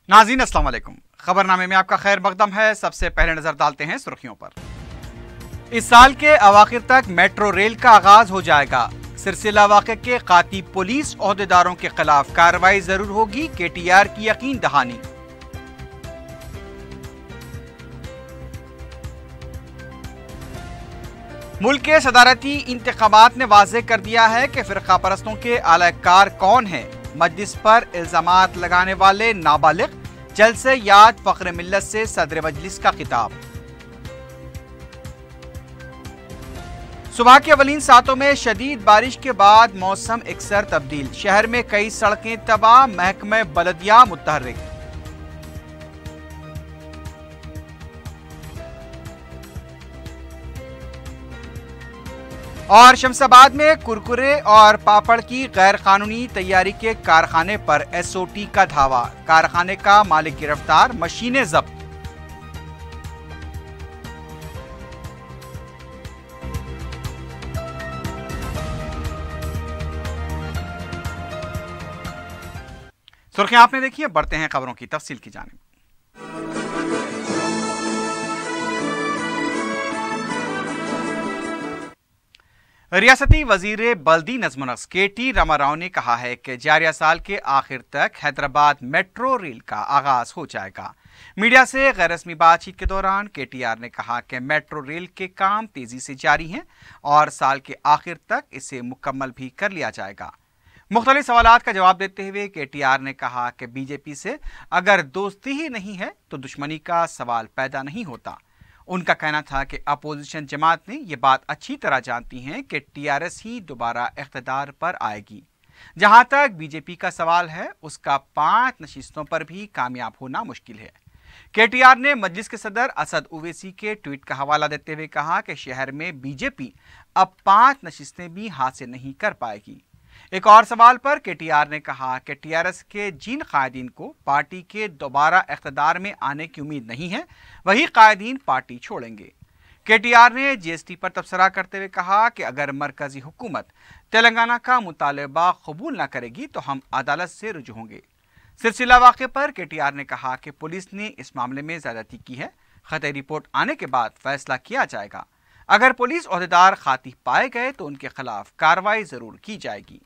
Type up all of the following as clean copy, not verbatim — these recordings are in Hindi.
नाज़रीन अस्सलाम वालेकुम। खबरनामे में आपका खैर मकदम है। सबसे पहले नजर डालते हैं सुर्खियों पर। इस साल के अवाखिर तक मेट्रो रेल का आगाज हो जाएगा। सिलसिला वाक़े के काती पुलिस ओहदेदारों के खिलाफ कार्रवाई जरूर होगी, KTR की यकीन दहानी। मुल्क के सदारती इंतखाबात ने वाज़ेह कर दिया है कि फिरका परस्तों के आलाकार कौन है। मजलिस पर इल्जामात लगाने वाले नाबालिग, जल्द से याद फख्र मिल्लत से सदर मजलिस का खिताब। सुबह के अवलीन सातों में शदीद बारिश के बाद मौसम अक्सर तब्दील। शहर में कई सड़कें तबाह, महकमे बलदिया मुतहर्रिक। और शमशाबाद में कुरकुरे और पापड़ की गैर कानूनी तैयारी के कारखाने पर SOT का धावा। कारखाने का मालिक गिरफ्तार, मशीनें जब्त। सुर्खियां आपने देखी है, बढ़ते हैं खबरों की तफसील की जानिब। रियासती वजीर बल्दी नज़्म-ओ-नस्क KT रामाराव ने कहा है कि जारिया साल के आखिर तक हैदराबाद मेट्रो रेल का आगाज हो जाएगा। मीडिया से गैर रस्मी बातचीत के दौरान KTR ने कहा कि मेट्रो रेल के काम तेजी से जारी हैं और साल के आखिर तक इसे मुकम्मल भी कर लिया जाएगा। मुख्तलिफ सवालात का जवाब देते हुए KTR ने कहा कि BJP से अगर दोस्ती ही नहीं है तो दुश्मनी का सवाल पैदा नहीं होता। उनका कहना था कि अपोजिशन जमात ने यह बात अच्छी तरह जानती हैं कि TRS ही दोबारा इख्तिदार पर आएगी। जहां तक BJP का सवाल है, उसका 5 नशिस्तों पर भी कामयाब होना मुश्किल है। KTR ने मजलिस के सदर असद ओवैसी के ट्वीट का हवाला देते हुए कहा कि शहर में BJP अब 5 नशिस्तें भी हासिल नहीं कर पाएगी। एक और सवाल पर KTR ने कहा कि TRS के जिन कायदीन को पार्टी के दोबारा इख्तिदार में आने की उम्मीद नहीं है, वही कायदीन पार्टी छोड़ेंगे। KTR ने GST पर तबसरा करते हुए कहा कि अगर मरकजी हुकूमत तेलंगाना का मुतालबा कबूल न करेगी तो हम अदालत से रुजू होंगे। सिलसिला वाक़े पर KTR ने कहा कि पुलिस ने इस मामले में ज़्यादती की है। खतई रिपोर्ट आने के बाद फैसला किया जाएगा। अगर पुलिस ओहदेदार खाती पाए गए तो उनके खिलाफ कार्रवाई जरूर की जाएगी।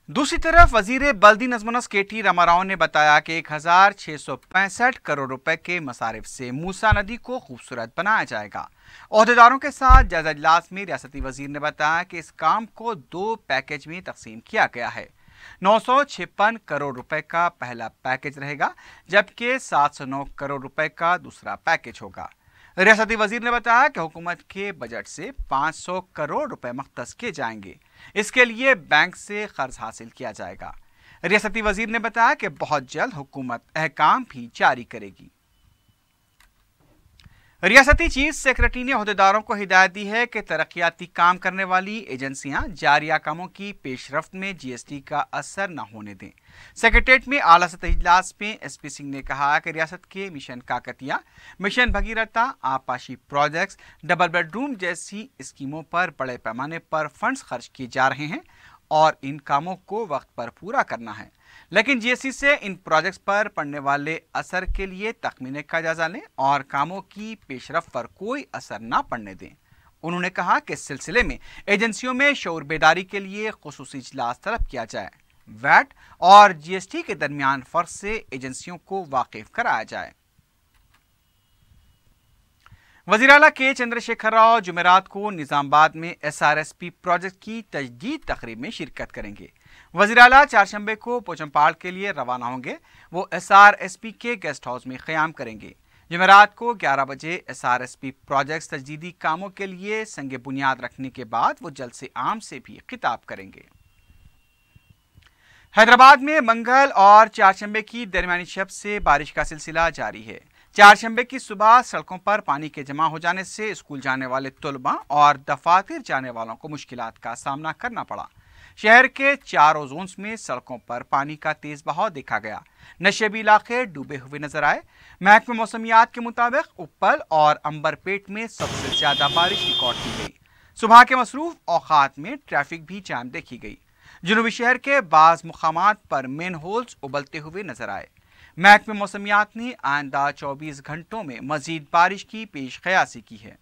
दूसरी तरफ वजीर बल्दी नज़्म-ओ-नस्क KT रामाराव ने बताया कि 1665 करोड़ रुपए के मसारिफ से मूसा नदी को खूबसूरत बनाया जाएगा। ओहदेदारों के साथ जायजा इजलास में रियासती वजीर ने बताया कि इस काम को 2 पैकेज में तकसीम किया गया है। 956 करोड़ रुपए का पहला पैकेज रहेगा, जबकि 709 करोड़ रुपए का दूसरा पैकेज होगा। रियासती वजीर ने बताया कि हुकूमत के बजट से 500 करोड़ रुपए मख्तस किए जाएंगे। इसके लिए बैंक से कर्ज हासिल किया जाएगा। रियासती वजीर ने बताया कि बहुत जल्द हुकूमत अहकाम भी जारी करेगी। रियासती चीफ सेक्रेटरी ने ओहदेदारों को हिदायत दी है कि तरक्याती काम करने वाली एजेंसियां जारिया कामों की पेशरफ्त में GST का असर न होने दें। सेक्रेटेरिएट में आला सतही इजलास में SP सिंह ने कहा कि रियासत के मिशन काकतिया, मिशन भगीरथा, आपाशी प्रोजेक्ट्स, डबल बेडरूम जैसी स्कीमों पर बड़े पैमाने पर फंड्स खर्च किए जा रहे हैं और इन कामों को वक्त पर पूरा करना है। लेकिन GST से इन प्रोजेक्ट्स पर पड़ने वाले असर के लिए तखमीने का जायजा लें और कामों की पेशरफ्त पर कोई असर न पड़ने दें। उन्होंने कहा कि इस सिलसिले में एजेंसियों में शऊर बेदारी के लिए खुसूसी इजलास तलब किया जाए। वैट और GST के दरमियान फर्क से एजेंसियों को वाकिफ कराया जाए। वज़ीर आला के चंद्रशेखर राव जुमेरात को निजामाबाद में SRSP प्रोजेक्ट की तजदीद तकरीब में शिरकत करेंगे। वज़ीर आला चारशंबे को पोचमपाल के लिए रवाना होंगे। वो SRSP के गेस्ट हाउस में क़याम करेंगे। जुमेरात को 11 बजे SRSP प्रोजेक्ट तजदीदी कामों के लिए संगे बुनियाद रखने के बाद वो जल्द से आम से भी खिताब करेंगे। हैदराबाद में मंगल और चारशंबे की दरमियानी शब से बारिश का सिलसिला जारी है। चारशंबे की सुबह सड़कों पर पानी के जमा हो जाने से स्कूल जाने वाले तुलबा और दफातर जाने वालों को मुश्किलात का सामना करना पड़ा। शहर के चारों जोन्स में सड़कों पर पानी का तेज बहाव देखा गया। नशेबी इलाके डूबे हुए नजर आए। महकमे मौसमियात के मुताबिक उप्पल और अंबरपेट में सबसे ज्यादा बारिश रिकॉर्ड की गई। सुबह के मसरूफ औकात में ट्रैफिक भी जाम देखी गई। जुनूबी शहर के बाज मुकामात पर मेन होल्स उबलते हुए नजर आए। महकमे मौसमियात ने आइंदा 24 घंटों में मजीद बारिश की पेश क़यासी की है।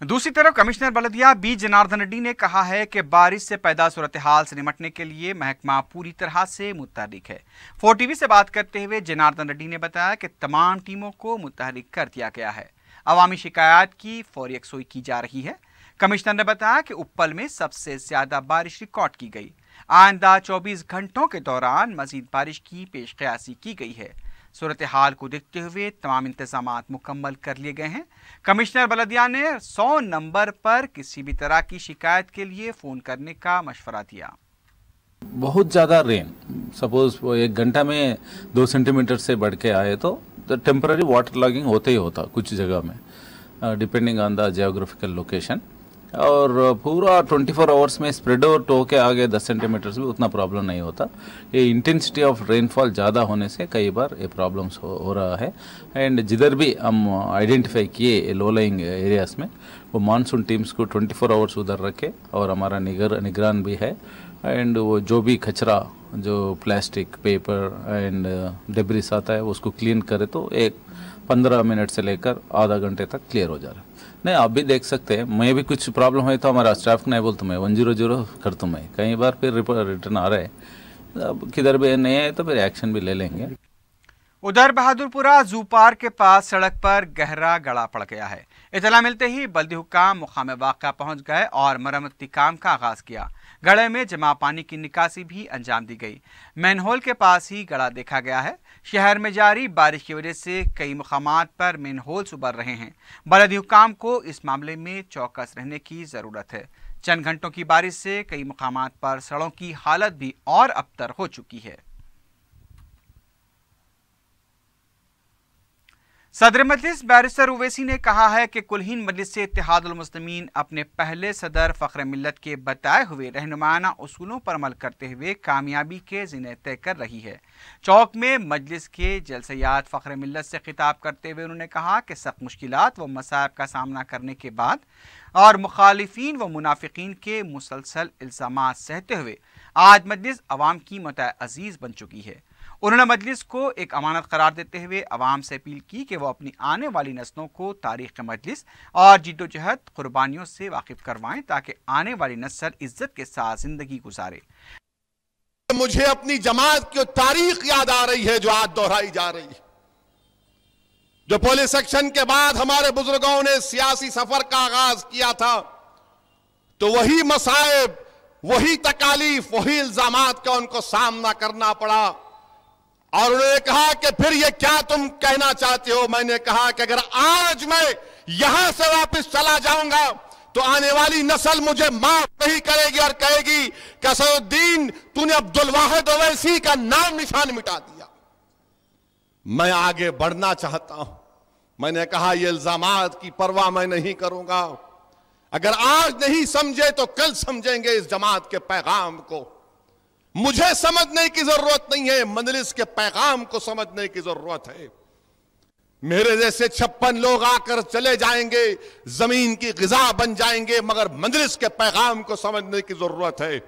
दूसरी तरफ कमिश्नर बल्दिया बी जनार्दन रेड्डी ने कहा है कि बारिश से पैदा सूरत हाल से निपटने के लिए महकमा पूरी तरह से मुतहरिक है। 4TV से बात करते हुए जनार्दन रेड्डी ने बताया कि तमाम टीमों को मुतहरिक कर दिया गया है। अवामी शिकायत की फौरी यकसुई की जा रही है। कमिश्नर ने बताया कि उप्पल में सबसे ज्यादा बारिश रिकॉर्ड की गई। आइंदा 24 घंटों के दौरान मजीद बारिश की पेश क़यासी की गई है। सूरत हाल को देखते हुए तमाम इंतजामात मुकम्मल कर लिए गए हैं। कमिश्नर बल्दिया ने 100 नंबर पर किसी भी तरह की शिकायत के लिए फ़ोन करने का मशवरा दिया। बहुत ज़्यादा रेन, सपोज वो 1 घंटा में 2 सेंटीमीटर से बढ़ के आए तो टेम्पररी वाटर लॉगिंग होते ही होता कुछ जगह में, depending on the geographical location. और पूरा 24 आवर्स में स्प्रेड आउट होके आगे 10 सेंटीमीटर से भी उतना प्रॉब्लम नहीं होता। ये इंटेंसिटी ऑफ रेनफॉल ज़्यादा होने से कई बार ये प्रॉब्लम्स हो रहा है। एंड जिधर भी हम आइडेंटिफाई किए लो लाइंग एरियाज़ में वो मानसून टीम्स को 24 आवर्स उधर रखे और हमारा निगरान भी है। एंड वो जो भी कचरा, जो प्लास्टिक, पेपर एंड डेब्रिस आता है उसको क्लीन करे तो 15 मिनट से लेकर आधा घंटे तक क्लियर हो जा रहा है। नहीं, आप भी देख सकते हैं, मैं भी कुछ प्रॉब्लम है तो हमारा स्टाफ को नहीं बोलता, मैं 100 करता हूँ। मैं कई बार फिर रिटर्न आ रहा है, अब किधर भी नहीं है तो फिर एक्शन भी ले लेंगे। उधर बहादुरपुरा जू पार्क के पास सड़क पर गहरा गड़ा पड़ गया है। इतला मिलते ही बल्दी हुक्काम मुकाम वाक़ा पहुंच गए और मरम्मती काम का आगाज किया। गड़े में जमा पानी की निकासी भी अंजाम दी गई। मैनहोल के पास ही गड़ा देखा गया है। शहर में जारी बारिश की वजह से कई मुकामात पर मैनहोल्स उबर रहे हैं। बल्दी हुक्काम को इस मामले में चौकस रहने की ज़रूरत है। चंद घंटों की बारिश से कई मुकामात पर सड़कों की हालत भी और अबतर हो चुकी है। सदर मजलिस बैरिस्टर उवैसी ने कहा है कि कुल हिंद मजलिस से इत्तेहादुल मुस्लिमीन अपने पहले सदर फ़ख्र मिल्लत के बताए हुए रहनुमाना उसूलों पर अमल करते हुए कामयाबी के ज़िने तय कर रही है। चौक में मजलिस के जलसयात फ़ख्र मिल्लत से खिताब करते हुए उन्होंने कहा कि सख्त मुश्किलात व मसाइब का सामना करने के बाद और मुखालिफिन व मुनाफिकीन के मुसलसल इल्ज़ामात सहते हुए आज मजलिस अवाम की मता अजीज़ बन चुकी है। उन्होंने मजलिस को एक अमानत करार देते हुए अवाम से अपील की कि वो अपनी आने वाली नस्लों को तारीख़ मजलिस और जिद्दोजहद कुर्बानियों से वाकिफ करवाएं ताकि आने वाली नस्ल इज्जत के साथ जिंदगी गुजारे। मुझे अपनी जमात की तारीख याद आ रही है जो आज दोहराई जा रही है। जो पुलिस एक्शन के बाद हमारे बुजुर्गों ने सियासी सफर का आगाज किया था तो वही मसाइब, वही तकालीफ, वही इल्जामात का उनको सामना करना पड़ा। और उन्होंने कहा कि फिर ये क्या तुम कहना चाहते हो। मैंने कहा कि अगर आज मैं यहां से वापस चला जाऊंगा तो आने वाली नस्ल मुझे माफ नहीं करेगी और कहेगी कि असदुद्दीन तूने अब्दुल वाहिद ओवैसी का नाम निशान मिटा दिया। मैं आगे बढ़ना चाहता हूं। मैंने कहा ये इल्जामात की परवाह मैं नहीं करूंगा। अगर आज नहीं समझे तो कल समझेंगे इस जमात के पैगाम को। मुझे समझने की जरूरत नहीं है, मजलिस के पैगाम को समझने की जरूरत है। मेरे जैसे 56 लोग आकर चले जाएंगे, जमीन की गिजा बन जाएंगे, मगर मजलिस के पैगाम को समझने की जरूरत है।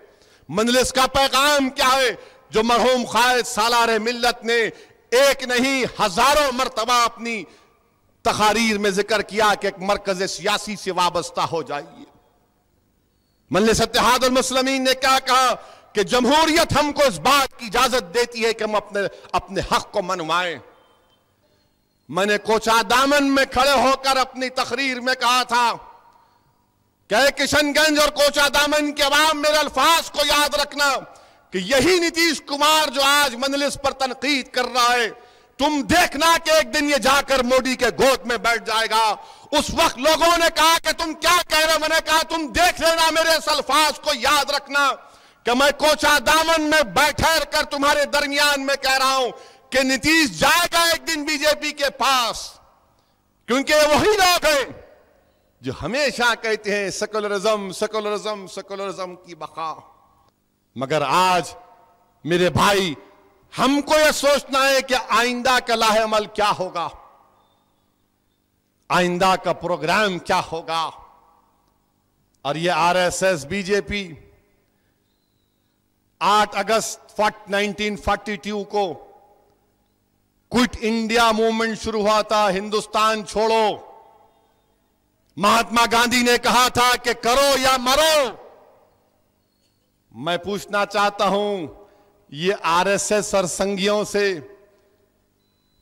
मजलिस का पैगाम क्या है जो मरहूम कायद सालार मिल्लत ने एक नहीं हजारों मरतबा अपनी तकारीर में जिक्र किया कि एक मरकज सियासी से वाबस्ता हो जाइए। मजलिस इत्तेहादुल मुस्लिमीन ने क्या कहा कि जमहूरियत हमको इस बात की इजाजत देती है कि हम अपने हक को मनवाएं। मैंने कोचा दामन में खड़े होकर अपनी तकरीर में कहा था कि किशनगंज और कोचा दामन के अवाम मेरे अल्फाज को याद रखना कि यही नीतीश कुमार जो आज मजलिस पर तनकीद कर रहा है, तुम देखना कि एक दिन ये जाकर मोदी के गोद में बैठ जाएगा। उस वक्त लोगों ने कहा कि तुम क्या कह रहे हो। मैंने कहा तुम देख लेना, मेरे इस अल्फाज को याद रखना कि मैं कोचा दामन में बैठकर कर तुम्हारे दरमियान में कह रहा हूं कि नीतीश जाएगा एक दिन बीजेपी के पास, क्योंकि वही लोग हैं जो हमेशा कहते हैं सेकुलरिज्म सेकुलरिज्म सेकुलरिज्म की बका। मगर आज मेरे भाई हमको यह सोचना है कि आइंदा का लाहे अमल क्या होगा, आइंदा का प्रोग्राम क्या होगा। और ये आरएसएस बीजेपी 8 अगस्त 1942 को क्विट इंडिया मूवमेंट शुरू हुआ था, हिंदुस्तान छोड़ो। महात्मा गांधी ने कहा था कि करो या मरो। मैं पूछना चाहता हूं ये आरएसएस और संघियों से,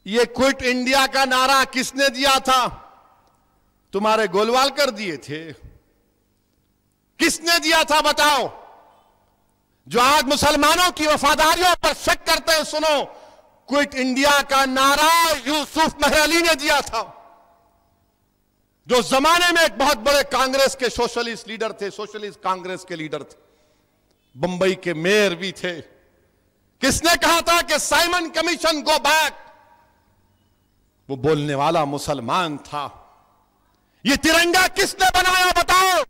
ये क्विट इंडिया का नारा किसने दिया था? तुम्हारे गोलवालकर दिए थे? किसने दिया था बताओ? जो आज मुसलमानों की वफादारियों पर शक करते हैं, सुनो, क्विट इंडिया का नारा यूसुफ मेहर ने दिया था, जो जमाने में एक बहुत बड़े कांग्रेस के सोशलिस्ट लीडर थे, सोशलिस्ट कांग्रेस के लीडर थे, बंबई के मेयर भी थे। किसने कहा था कि साइमन कमीशन गो बैक? वो बोलने वाला मुसलमान था। ये तिरंगा किसने बनाया बताओ?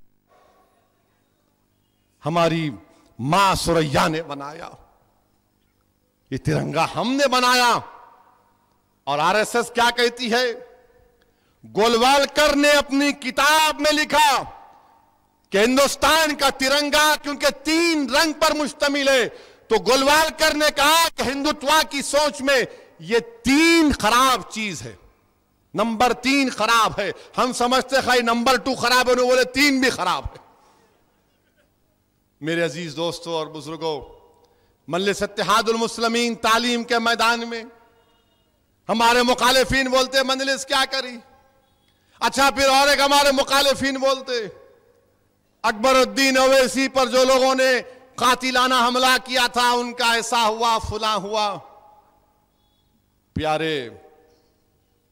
हमारी मां सुरैया ने बनाया। ये तिरंगा हमने बनाया। और आरएसएस क्या कहती है? गोलवालकर ने अपनी किताब में लिखा कि हिंदुस्तान का तिरंगा क्योंकि 3 रंग पर मुश्तमिल है, तो गोलवालकर ने कहा कि हिंदुत्व की सोच में ये 3 खराब चीज है। नंबर 3 खराब है। हम समझते हैं नंबर 2 खराब है, बोले 3 भी खराब है। मेरे अजीज दोस्तों और बुजुर्गों, मजलिस इत्तेहादुल मुस्लिमीन तालीम के मैदान में हमारे मुखालिफिन बोलते मजलिस क्या करी। अच्छा, फिर और एक हमारे मुखालिफिन बोलते अकबरुद्दीन ओवैसी पर जो लोगों ने कातिलाना हमला किया था उनका ऐसा हुआ फुला हुआ। प्यारे,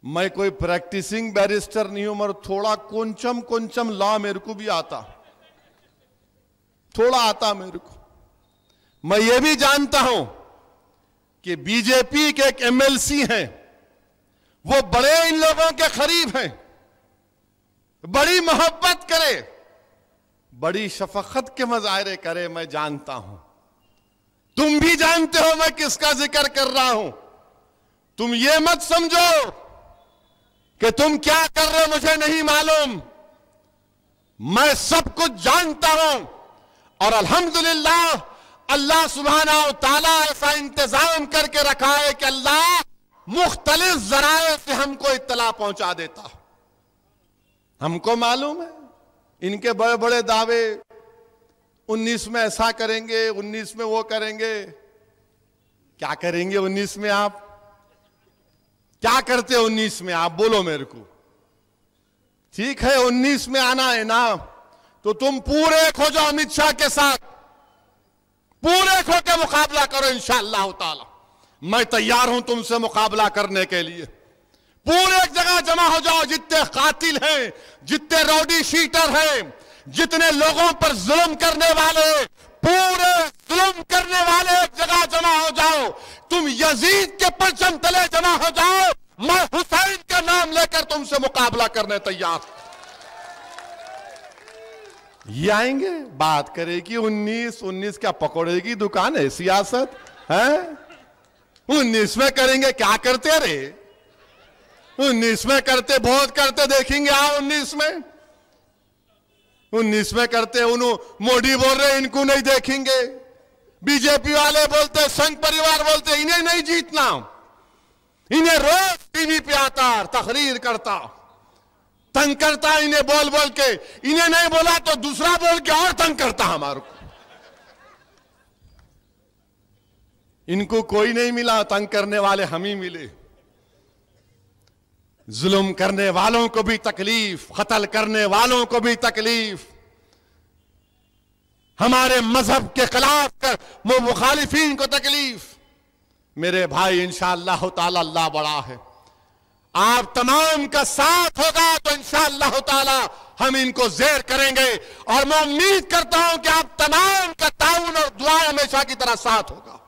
मैं कोई प्रैक्टिसिंग बैरिस्टर नहीं हूं, मगर थोड़ा कुंचम लॉ मेरे को भी आता, थोड़ा आता मेरे को। मैं ये भी जानता हूं कि बीजेपी के एक एमएलसी हैं, वो बड़े इन लोगों के करीब हैं, बड़ी मोहब्बत करे, बड़ी शफकत के मुजाहरे करे। मैं जानता हूं, तुम भी जानते हो मैं किसका जिक्र कर रहा हूं। तुम ये मत समझो कि तुम क्या कर रहे हो मुझे नहीं मालूम। मैं सब कुछ जानता हूं और अल्हम्दुलिल्लाह अल्लाह सुब्हाना व तआला ऐसा इंतजाम करके रखा है कि अल्लाह मुख्तलिफ जराए से हमको इत्तला पहुंचा देता। हमको मालूम है इनके बड़े बड़े दावे, 19 में ऐसा करेंगे, 19 में वो करेंगे। क्या करेंगे 19 में? आप क्या करते 19 में? आप बोलो मेरे को। ठीक है, 19 में आना है ना, तो तुम पूरे खो जाओ अमित शाह के साथ, पूरे खो के मुकाबला करो इंशाअल्लाह ताला। मैं तैयार हूं तुमसे मुकाबला करने के लिए। पूरे एक जगह जमा हो जाओ, जितने कातिल हैं, जितने रौडी शीटर हैं, जितने लोगों पर जुल्म करने वाले, पूरे जुल्म करने वाले एक जगह जमा हो जाओ। तुम यजीद के परचम तले जमा हो जाओ, मैं हुसैन का नाम लेकर तुमसे मुकाबला करने तैयार। ये आएंगे, बात करेगी 19 क्या पकौड़े की दुकान है सियासत है? 19 में करेंगे, क्या करते रे? 19 में करते, बहुत करते, देखेंगे। आओ 19 में, 19 में करते। मोदी बोल रहे इनको नहीं देखेंगे, बीजेपी वाले बोलते, संघ परिवार बोलते इन्हें नहीं जीतना। इन्हें रोज टीवी पे आता, तकरीर करता, तंग करता इन्हें बोल बोल के। इन्हें नहीं बोला तो दूसरा बोल के और तंग करता हमारे को। इनको कोई नहीं मिला, तंग करने वाले हम ही मिले। जुल्म करने वालों को भी तकलीफ, कत्ल करने वालों को भी तकलीफ, हमारे मजहब के खिलाफ वो मुखालिफिन को तकलीफ। मेरे भाई, इंशाअल्लाह ताला अल्लाह बड़ा है, आप तमाम का साथ होगा तो इंशाअल्लाह ताला हम इनको ज़ेर करेंगे। और मैं उम्मीद करता हूं कि आप तमाम का ताउन और दुआ हमेशा की तरह साथ होगा।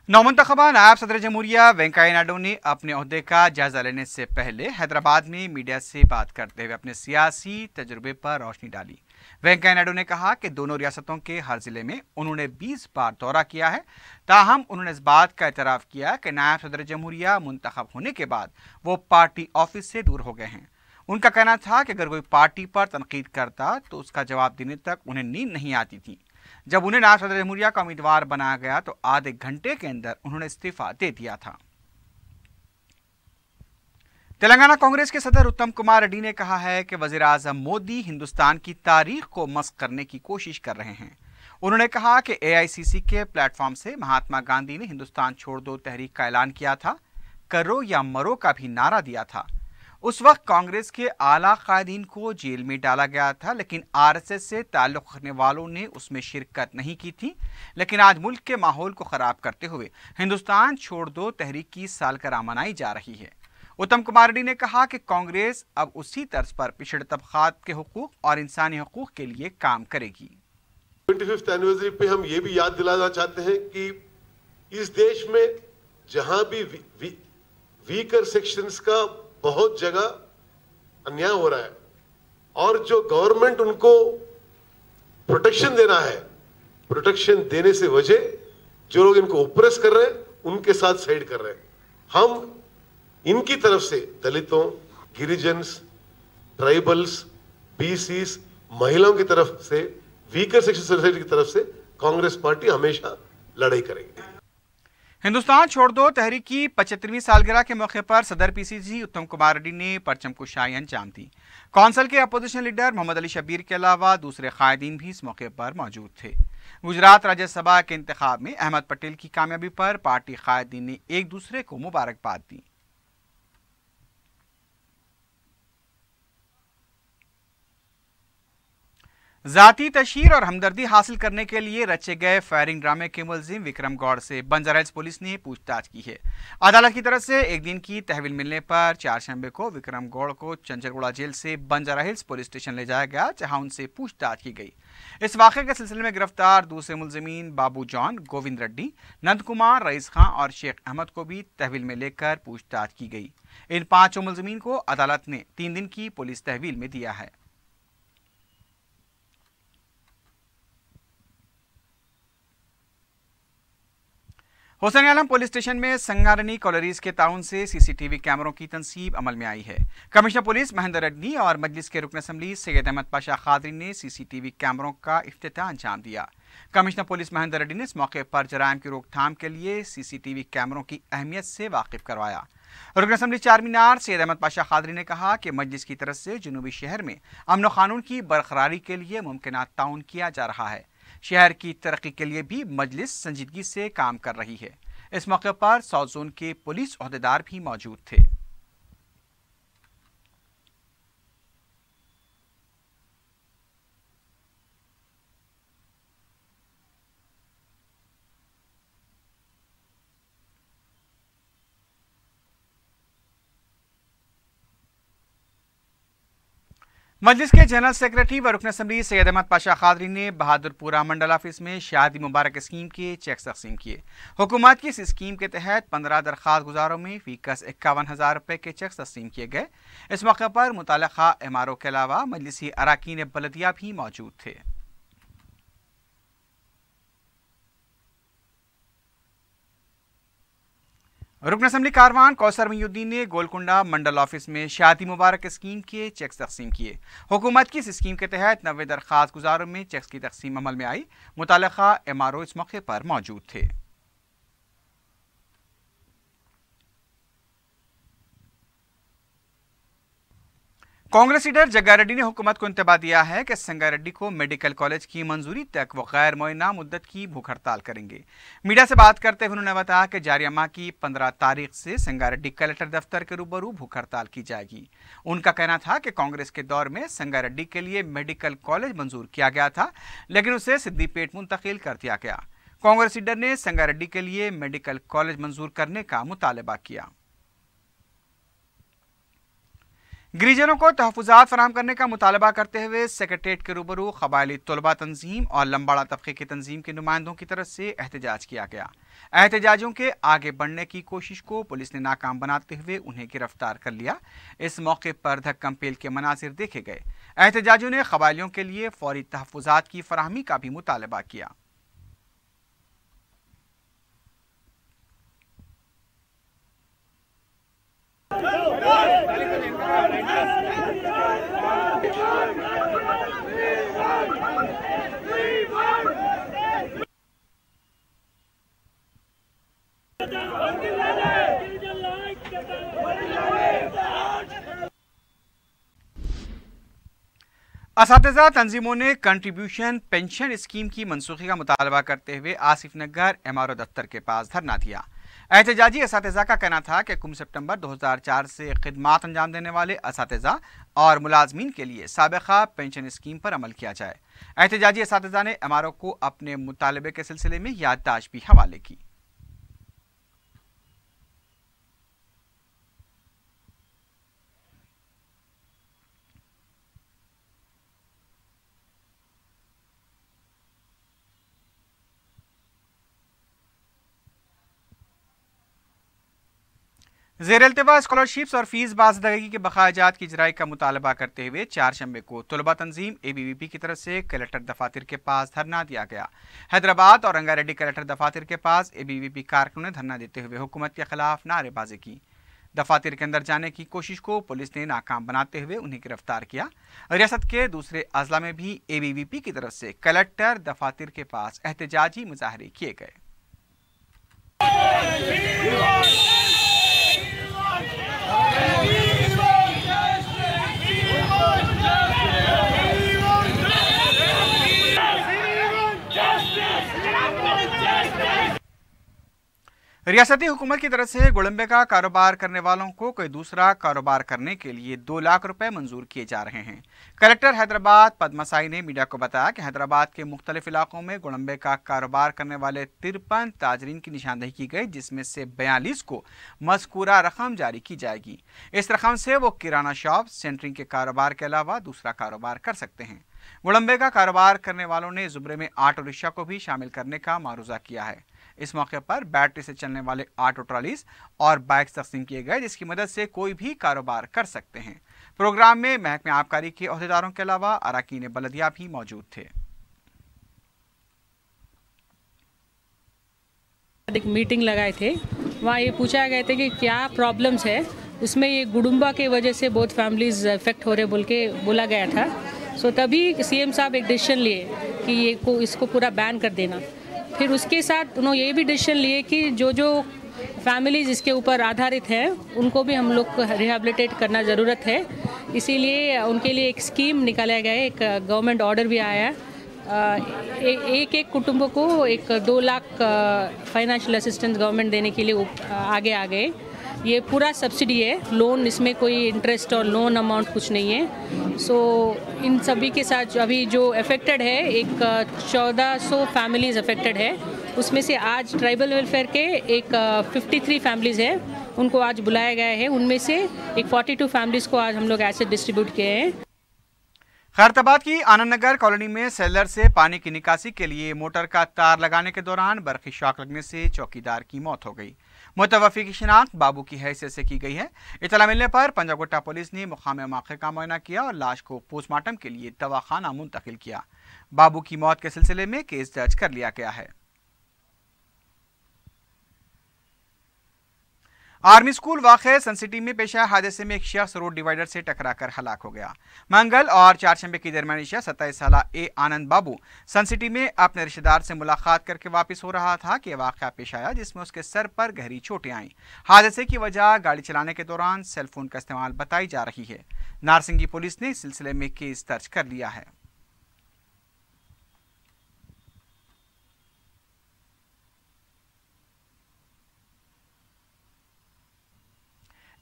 नौमुंतखबा नायब सदर जमहूरिया वेंकैया नायडू ने अपने ओहदे का जायजा लेने से पहले हैदराबाद में मीडिया से बात करते हुए अपने सियासी तजुर्बे पर रोशनी डाली। वेंकैया नायडू ने कहा कि दोनों रियासतों के हर जिले में उन्होंने 20 बार दौरा किया है। ताहम उन्होंने इस बात का एतराफ़ किया कि नायब सदर जमहूरिया मुंतखब होने के बाद वो पार्टी ऑफिस से दूर हो गए हैं। उनका कहना था कि अगर कोई पार्टी पर तनकीद करता तो उसका जवाब देने तक उन्हें नींद नहीं आती थी। जब उन्हें नायब सदर जमहूरिया का उम्मीदवार बनाया गया तो आधे घंटे के अंदर उन्होंने इस्तीफा दे दिया था। तेलंगाना कांग्रेस के सदर उत्तम कुमार रेड्डी ने कहा है कि वजीर आजम मोदी हिंदुस्तान की तारीख को मस्क करने की कोशिश कर रहे हैं। उन्होंने कहा कि AICC के प्लेटफॉर्म से महात्मा गांधी ने हिंदुस्तान छोड़ दो तहरीक का ऐलान किया था, करो या मरो का भी नारा दिया था। उस वक्त कांग्रेस के आला कायदीन को जेल में डाला गया था, लेकिन RSS से ताल्लुक रखने वालों ने उसमें शिरकत नहीं की थी। लेकिन आज मुल्क के माहौल को खराब करते हुए हिंदुस्तान छोड़ दो तहरीक की सालगिरह मनाई जा रही है। उत्तम कुमार रेड्डी ने कहा कि कांग्रेस अब उसी तर्ज पर पिछड़े तबकात के हुकूक और इंसानी हुकूक के लिए काम करेगी। 25th एनिवर्सरी पे हम ये भी याद दिलाना चाहते हैं कि इस देश में जहां भी वीकर सेक्शंस का बहुत जगह अन्याय हो रहा है और जो गवर्नमेंट उनको प्रोटेक्शन देना है, प्रोटेक्शन देने से वजह जो लोग इनको ओप्रेस कर रहे हैं उनके साथ साइड कर रहे हैं। हम इनकी तरफ से दलितों, गिरिजन्स, ट्राइबल्स, BCs, महिलाओं की तरफ से, वीकर सेक्शन सोसाइटी की तरफ से कांग्रेस पार्टी हमेशा लड़ाई करेगी। हिंदुस्तान छोड़ दो तहरीक की 75वीं सालगिरह के मौके पर सदर PCC उत्तम कुमार रेड्डी ने परचम कुशाई अंजाम दी। कौंसिल के अपोजिशन लीडर मोहम्मद अली शब्बीर के अलावा दूसरे कायदीन भी इस मौके पर मौजूद थे। गुजरात राज्यसभा के इंतखाब में अहमद पटेल की कामयाबी पर पार्टी कायदीन ने एक दूसरे को मुबारकबाद दी। जाती तशहीर और हमदर्दी हासिल करने के लिए रचे गए फायरिंग ड्रामे के मुलजिम विक्रम गौड़ से बंजारा हिल्स पुलिस ने पूछताछ की है। अदालत की तरफ से एक दिन की तहवील मिलने पर 4 शंबे को विक्रम गौड़ को चंचलगुड़ा जेल से बंजारा हिल्स पुलिस स्टेशन ले जाया गया, जहां उनसे पूछताछ की गई। इस वाक़े के सिलसिले में गिरफ्तार दूसरे मुलजिमीन बाबू जॉन, गोविंद रेड्डी, नंद कुमार, रईस खां और शेख अहमद को भी तहवील में लेकर पूछताछ की गई। इन 5 मुलजिमीन को अदालत ने 3 दिन की पुलिस तहवील में दिया है। हुसैन आलम पुलिस स्टेशन में संगारनी कॉलोनीज के ताउन से CCTV कैमरों की तनसीब अमल में आई है। कमिश्नर पुलिस महेंद्र रेड्डी और मजलिस के रुकन असम्बली सैयद अहमद पाशा खादरी ने CCTV कैमरों का इफ्तिताह अंजाम दिया। कमिश्नर पुलिस महेंद्र रेड्डी ने इस मौके पर जराइम की रोकथाम के लिए CCTV कैमरों की अहमियत से वाकिफ करवाया। रुकन असम्बली चार मीनार सैयद अहमद पाशा खादरी ने कहा कि मजलिस की तरफ से जुनूबी शहर में अमन कानून की बरकरारी के लिए मुमकिनात ताउन किया जा रहा है। शहर की तरक्की के लिए भी मजलिस संजीदगी से काम कर रही है। इस मौके पर साउथ जोन के पुलिस ओहदेदार भी मौजूद थे। मजलिस के जनरल सेक्रेटरी व रुकन असम्बली सैयद अहमद पाशा खादरी ने बहादुरपुरा मंडल ऑफिस में शादी मुबारक स्कीम के चेक तकसीम किए। हुकूमत की इस स्कीम के तहत 15 दरख्वास्त गुजारों में फीकस 51,000 रुपये के चेक तकसीम किए गए। इस मौके पर मुताल्लिका MRO के अलावा मजलिसी अराकीन बलदिया भी मौजूद थे। रुकन असम्बली कारवान कौसर मयूद्दीन ने गोलकुंडा मंडल ऑफिस में शादी मुबारक स्कीम के चेक्स तकसीम किए। हुकूमत की इस स्कीम के तहत 90 दरख्वास्त गुजारों में चेक्स की तकसीम अमल में आई। मुताल्लिका MRO इस मौके पर मौजूद थे। कांग्रेस लीडर जग्गा रेड्डी ने हुकूमत को इंतबाह दिया है कि संगारेड्डी को मेडिकल कॉलेज की मंजूरी तक वो गैर मुअय्यना मुद्दत की भूख हड़ताल करेंगे। मीडिया से बात करते हुए उन्होंने बताया कि जारी माह की 15 तारीख से संगारेड्डी कलेक्टर दफ्तर के रूबरू भूख हड़ताल की जाएगी। उनका कहना था कि कांग्रेस के दौर में संगारेड्डी के लिए मेडिकल कॉलेज मंजूर किया गया था, लेकिन उसे सिद्दीपेट मुंतकिल कर दिया गया। कांग्रेस लीडर ने संगारेड्डी के लिए मेडिकल कॉलेज मंजूर करने का मुतालबा किया। गिरिजनों को तहफ़्फ़ुज़ात फराहम करने का मुतालबा करते हुए सेक्रेटेरिएट के रूबरू क़बायली तलबा तंजीम और लम्बाड़ा तबके की तंजीम के नुमाइंदों की तरफ से एहतजाज किया गया। एहतजाजियों के आगे बढ़ने की कोशिश को पुलिस ने नाकाम बनाते हुए उन्हें गिरफ्तार कर लिया। इस मौके पर धक्कम पेल के मनाजिर देखे गए। एहतजाजियों ने क़बायलियों के लिए फौरी तहफ़्फ़ुज़ात की फराहमी का भी मुतालबा किया। असातिज़ा तंजीमों ने कंट्रीब्यूशन पेंशन स्कीम की मनसूखी का मुतालबा करते हुए आसिफ नगर एमआरओ दफ्तर के पास धरना दिया। एहतजाजी असातिज़ा का कहना था कि 1 सितंबर 2004 से खिदमात अंजाम देने वाले असातिज़ा और मुलाजमीन के लिए साबिक़ा पेंशन स्कीम पर अमल किया जाए। एहतजाजी असातिज़ा ने एमआरओ को अपने मुतालबे के सिलसिले में याददाश्त भी हवाले की। ज़ेर इल्तिवा स्कॉलरशिप्स और फीस बाज़दगी के बकायाजात की इजराई का मुतालबा करते हुए 4 शंबे को तलबा तंजीम ABVP की तरफ से कलेक्टर दफातर के पास धरना दिया गया। हैदराबाद और रंगारेड्डी कलेक्टर दफातर के पास ABVP कारकुनों ने धरना देते हुए हुकूमत के खिलाफ नारेबाजी की। दफातर के अंदर जाने की कोशिश को पुलिस ने नाकाम बनाते हुए उन्हें गिरफ्तार किया। रियासत के दूसरे अजला में भी ABVP की तरफ से कलेक्टर दफातर के पास एहतजाजी मुजाहरे किए गए। रियासती हुकूमत की तरफ से गोलंबे का कारोबार करने वालों को कोई दूसरा कारोबार करने के लिए 2 लाख रुपए मंजूर किए जा रहे हैं। कलेक्टर हैदराबाद पद्मासाई ने मीडिया को बताया कि हैदराबाद के मुख्तलिफ इलाकों में गोलंबे का कारोबार करने वाले 53 ताजरीन की निशानदही की गई, जिसमें से 42 को मज़कूरा रकम जारी की जाएगी। इस रकम से वो किराना शॉप, सेंटरिंग के कारोबार के अलावा दूसरा कारोबार कर सकते हैं। गोलंबे का कारोबार करने वालों ने जुमरे में ऑटो रिक्शा को भी शामिल करने का मारूजा किया है। इस मौके पर बैटरी से चलने वाले ऑटो ट्रॉलीज और बाइक तकसीम किए गए, जिसकी मदद से कोई भी कारोबार कर सकते हैं। प्रोग्राम में महकमे आबकारी के अहदेदारों के अलावा अराकीन बलदिया भी मौजूद थे। एक मीटिंग लगाए थे, वहाँ ये पूछा गए थे कि क्या प्रॉब्लम्स है। उसमें ये गुडुम्बा के वजह से बहुत फैमिलीज इफेक्ट हो रहे बोल के बोला गया था। सो तभी सीएम साहब एक डिसीजन लिए कि इसको पूरा बैन कर देना। फिर उसके साथ उन्होंने ये भी डिसीजन लिए कि जो फैमिलीज इसके ऊपर आधारित हैं उनको भी हम लोग को रिहेबिलिटेट करना ज़रूरत है। इसीलिए उनके लिए एक स्कीम निकाला गया है, एक गवर्नमेंट ऑर्डर भी आया। एक कुटुंब को 2 लाख फाइनेंशियल असिस्टेंस गवर्नमेंट देने के लिए आगे आ गए। ये पूरा सब्सिडी है, लोन, इसमें कोई इंटरेस्ट और लोन अमाउंट कुछ नहीं है। सो इन सभी के साथ अभी जो अफेक्टेड है, 1400 फैमिलीज अफेक्टेड है। उसमें से आज ट्राइबल वेलफेयर के 53 फैमिलीज है, उनको आज बुलाया गया है। उनमें से 42 फैमिलीज को आज हम लोग ऐसे डिस्ट्रीब्यूट किए हैं। खैरताबाद की आनंद नगर कॉलोनी में सेलर से पानी की निकासी के लिए मोटर का तार लगाने के दौरान बर्क़ी शॉक लगने से चौकीदार की मौत हो गई। मुतवफ़ी की शिनाख्त बाबू की हैसियत से की गई है। इतला मिलने पर पंजागुट्टा पुलिस ने मुकाम मौके का मुआयना किया और लाश को पोस्टमार्टम के लिए दवाखाना मुंतकिल किया। बाबू की मौत के सिलसिले में केस दर्ज कर लिया गया है। आर्मी स्कूल वाक़े सन सिटी में पेश आए हादसे में एक शख्स रोड डिवाइडर से टकराकर हलाक हो गया। मंगल और 4 शंबे की दरमियानी शख्स 27 साला आनंद बाबू सन सिटी में अपने रिश्तेदार से मुलाकात करके वापस हो रहा था कि वाक़या पेश आया, जिसमें उसके सर पर गहरी चोटें आईं। हादसे की वजह गाड़ी चलाने के दौरान सेलफोन का इस्तेमाल बताई जा रही है। नारसिंगी पुलिस ने इस सिलसिले में केस दर्ज कर लिया है।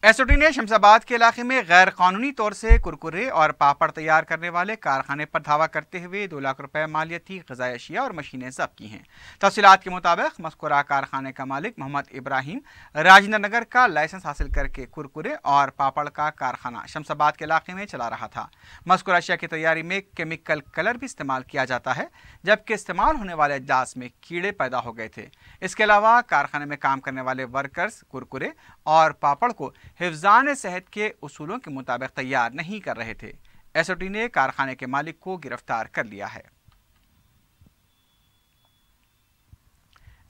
एसओटी ने शमशाबाद के इलाके में गैर कानूनी तौर से कुरकुरे और पापड़ तैयार करने वाले कारखाने पर धावा करते हुए 2 लाख रुपए मालियती ग़िज़ाई अशिया और मशीनें ज़ब्त की हैं। तफसीलात के मुताबिक मज़कूरा कारखाने का मालिक मोहम्मद इब्राहिम राजेंद्र नगर का लाइसेंस हासिल करके कुरकुरे और पापड़ का कारखाना शमशाबाद के इलाके में चला रहा था। मज़कूरा अशिया की तैयारी में केमिकल कलर भी इस्तेमाल किया जाता है, जबकि इस्तेमाल होने वाले अजलास में कीड़े पैदा हो गए थे। इसके अलावा कारखाने में काम करने वाले वर्कर्स कुरकुरे और पापड़ को हिफ्ज़ान सेहत के उसूलों के मुताबिक तैयार नहीं कर रहे थे। एसओटी ने कारखाने के मालिक को गिरफ्तार कर लिया है।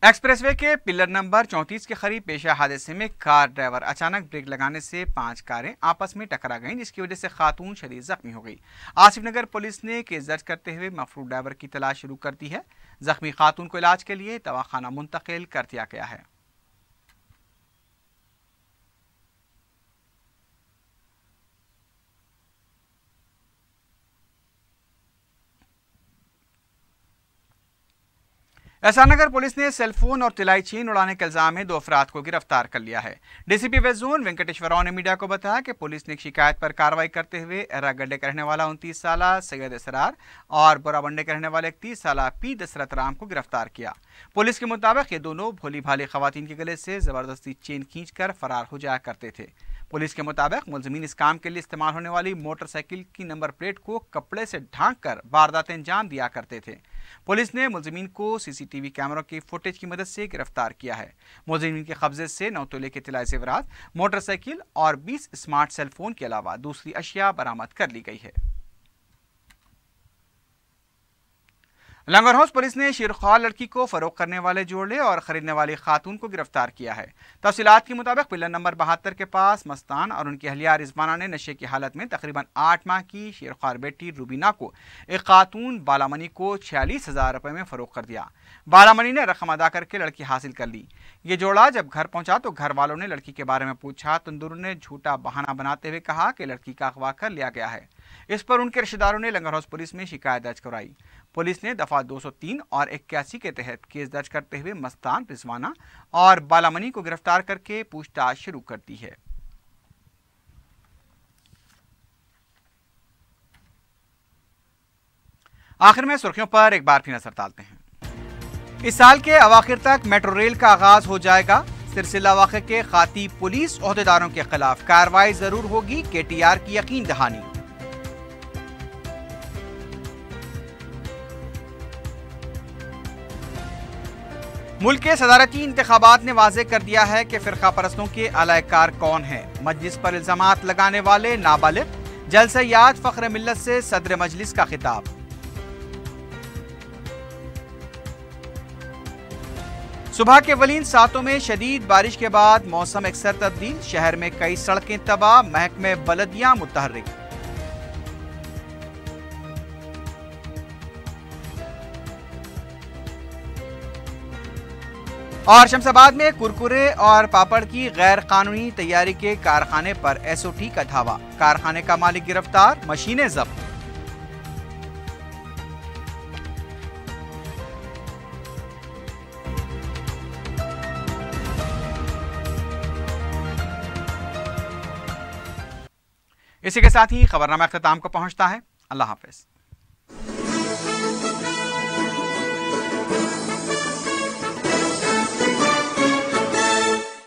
एक्सप्रेसवे के पिलर नंबर 34 के करीब पेश आए हादसे में कार ड्राइवर अचानक ब्रेक लगाने से 5 कारें आपस में टकरा गईं, जिसकी वजह से खातून शदीद जख्मी हो गई। आसिफ नगर पुलिस ने केस दर्ज करते हुए मफरूर ड्राइवर की तलाश शुरू कर दी है। जख्मी खातून को इलाज के लिए दवाखाना मुंतकिल कर दिया गया है। एहसान नगर पुलिस ने सेलफोन और तिलाई चेन उड़ाने के इल्जाम में 2 अफराद को गिरफ्तार कर लिया है। DCP west zone Venkateshwar Rao ने मीडिया को बताया कि पुलिस ने एक शिकायत पर कार्रवाई करते हुए एर्रागड्डे का रहने वाला 29 साला सैयद इसरार और बोराबंडे के रहने वाले 31 साला पी दशरथ राम को गिरफ्तार किया। पुलिस के मुताबिक ये दोनों भोली भाली खवातीन के गले से जबरदस्ती चेन खींचकर फरार हो जाया करते थे। पुलिस के मुताबिक मुलजिमीन इस काम के लिए इस्तेमाल होने वाली मोटरसाइकिल की नंबर प्लेट को कपड़े से ढांक कर वारदातें अंजाम दिया करते थे। पुलिस ने मुलजिमीन को सीसीटीवी कैमरों की फुटेज की मदद से गिरफ्तार किया है। मुलजिमीन के कब्जे से 9 तोले के तिलाई जेवरात, मोटरसाइकिल और 20 स्मार्ट सेलफोन के अलावा दूसरी अशिया बरामद कर ली गई है। लंगर हाउस पुलिस ने शेरख्वार लड़की को फरोख्त करने वाले जोड़े और खरीदने वाली खातून को गिरफ्तार किया है। तफसीलात के मुताबिक पिलर नंबर 72 के पास मस्तान और उनकी अहलिया रिजवाना ने नशे की हालत में तकरीबन 8 माह की शेरख्वार बेटी रूबीना को एक खातून बालामनी को 46,000 रुपए में फरोख्त कर दिया। बालामनी ने रकम अदा करके लड़की हासिल कर ली। ये जोड़ा जब घर पहुंचा तो घर वालों ने लड़की के बारे में पूछा। तंदुर ने झूठा बहाना बनाते हुए कहा कि लड़की का अगवा कर लिया गया है। इस पर उनके रिश्तेदारों ने लंगर हाउस पुलिस में शिकायत दर्ज करवाई। पुलिस ने दफा 203 और 81 के तहत केस दर्ज करते हुए मस्तान, रिजवाना और बालामनी को गिरफ्तार करके पूछताछ शुरू कर दी है। आखिर में सुर्खियों पर एक बार फिर नजर डालते हैं। इस साल के अवाखिर तक मेट्रो रेल का आगाज हो जाएगा। सिलसिला वाक़े के खाती पुलिस ओहदेदारों के खिलाफ कार्रवाई जरूर होगी, केटीआर की यकीन दहानी। मुल्क के सदारती इंतखाबात ने वाज़ेह कर दिया है कि फ़िरक़ा परस्तों के अलायकार कौन है। मजलिस पर इल्ज़ामात लगाने वाले नाबालिग, जलसा याद फ़ख्र मिल्लत से सदर मजलिस का खिताब। सुबह के वलीन सातों में शदीद बारिश के बाद मौसम अक्सर तब्दील, शहर में कई सड़कें तबाह, महकमे बलदियां मुतहर्रिक। और शमशाबाद में कुरकुरे और पापड़ की गैर कानूनी तैयारी के कारखाने पर एसओटी का धावा, कारखाने का मालिक गिरफ्तार, मशीनें जब्त। इसी के साथ ही खबरनामा अख्ताम को पहुंचता है। अल्लाह हाफिज।